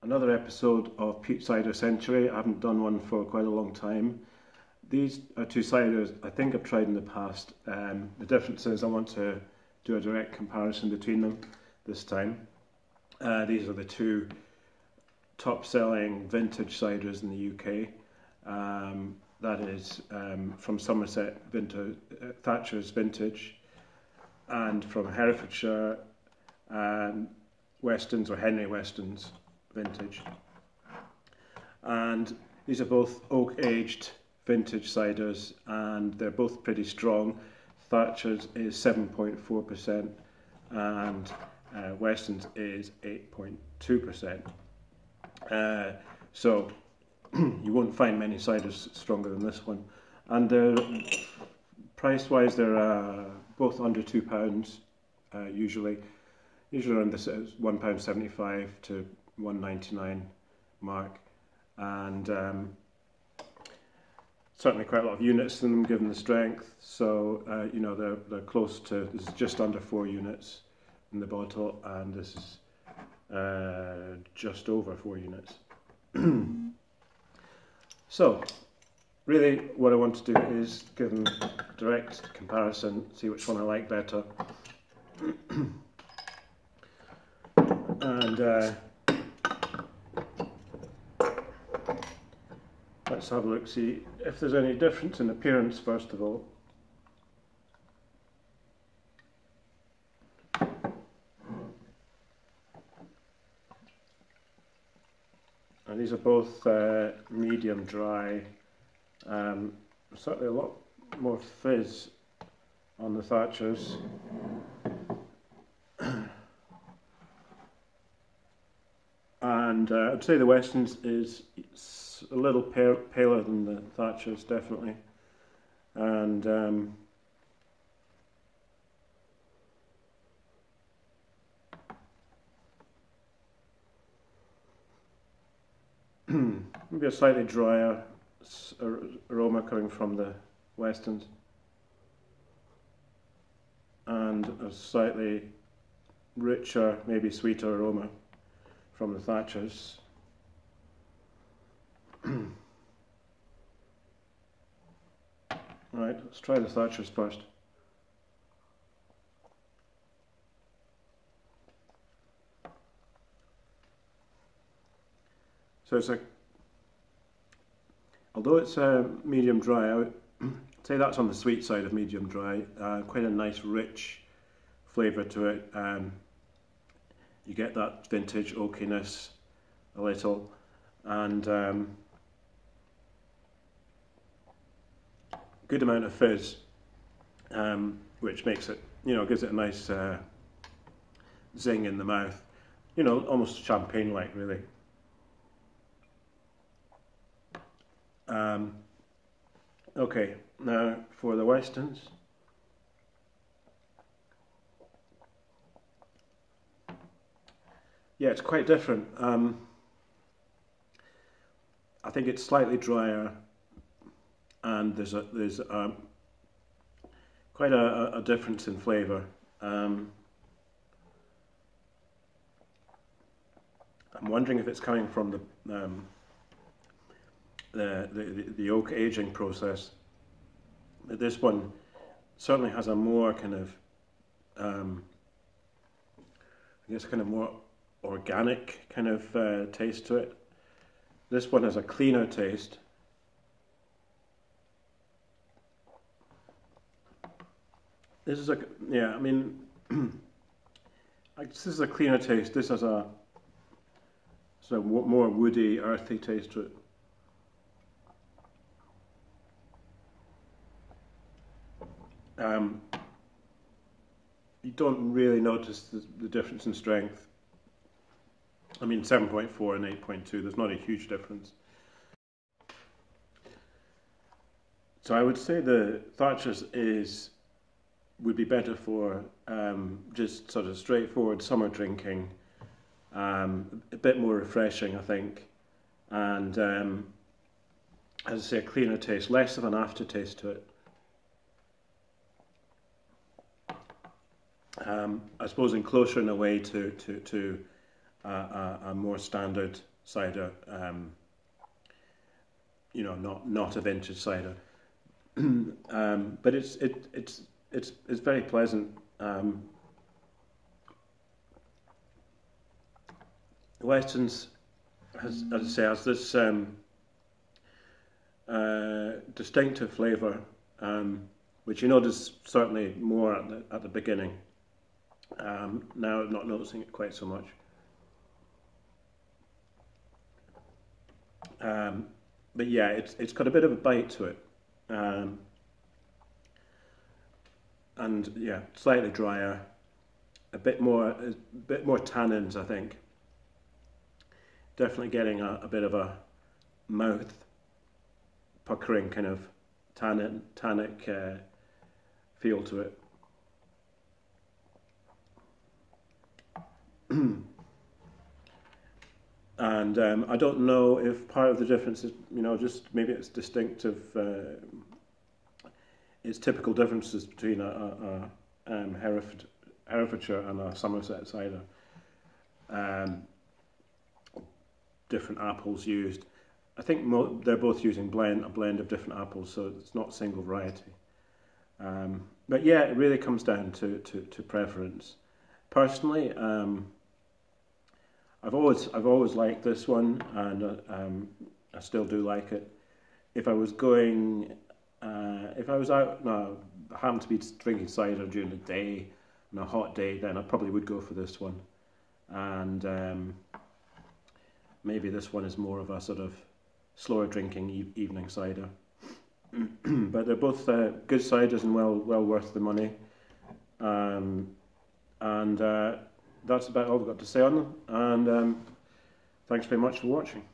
Another episode of Peat Cider Century. I haven't done one for quite a long time. These are two ciders I think I've tried in the past. The difference is I want to do a direct comparison between them this time. These are the two top-selling vintage ciders in the UK. That is from Somerset, Thatchers Vintage, and from Herefordshire, Westons or Henry Westons Vintage. And these are both oak-aged vintage ciders, and they're both pretty strong. Thatchers is 7.4% and Westons is 8.2%. So you won't find many ciders stronger than this one. And price-wise, they're both under £2 usually around this £1.75 to £1.99 mark, and certainly quite a lot of units in them given the strength. So you know, they're close to, this is just under 4 units in the bottle, and this is just over 4 units. So really what I want to do is give them direct comparison, see which one I like better. And let's have a look, see if there's any difference in appearance first of all. And these are both medium dry. Certainly a lot more fizz on the Thatchers. And I'd say the Westons is a little paler than the Thatchers, definitely. And maybe a slightly drier aroma coming from the Westons, and a slightly richer, maybe sweeter aroma from the Thatchers. Right, let's try the Thatchers first. So it's although it's medium dry, I would say that's on the sweet side of medium dry. Quite a nice rich flavour to it. You get that vintage oakiness a little, and good amount of fizz, which makes it, you know, gives it a nice zing in the mouth. You know, almost champagne-like, really. Okay, now for the Westons. Yeah, it's quite different. I think it's slightly drier, and there's quite a difference in flavour. I'm wondering if it's coming from the oak aging process. This one certainly has a more kind of, I guess, kind of more organic kind of taste to it. This one has a cleaner taste. This is yeah, I mean, this is a cleaner taste. This has a sort of more woody, earthy taste to it. You don't really notice the difference in strength. I mean, 7.4 and 8.2, there's not a huge difference. So I would say the Thatchers would be better for just sort of straightforward summer drinking, a bit more refreshing, I think, and as I say, a cleaner taste, less of an aftertaste to it. I suppose in closer in a way to a more standard cider. You know, not a vintage cider, but it's very pleasant. Westons has, as I say, has this distinctive flavour, which you notice certainly more at the beginning. Now I'm not noticing it quite so much. But yeah, it's got a bit of a bite to it, and yeah, slightly drier, a bit more tannins, I think. Definitely getting a bit of a mouth puckering kind of tannic feel to it. And I don't know if part of the difference is, you know, just maybe it's distinctive, it's typical differences between a Herefordshire and a Somerset cider. Different apples used. I think they're both using a blend of different apples, so it's not single variety. But yeah, it really comes down to preference. Personally, I've always liked this one, and I still do like it. If I was going, if I was out, no, I happen to be drinking cider during the day on a hot day, then I probably would go for this one. And maybe this one is more of a sort of slower drinking evening cider. But they're both good ciders and well worth the money. And that's about all I've got to say on them. And thanks very much for watching.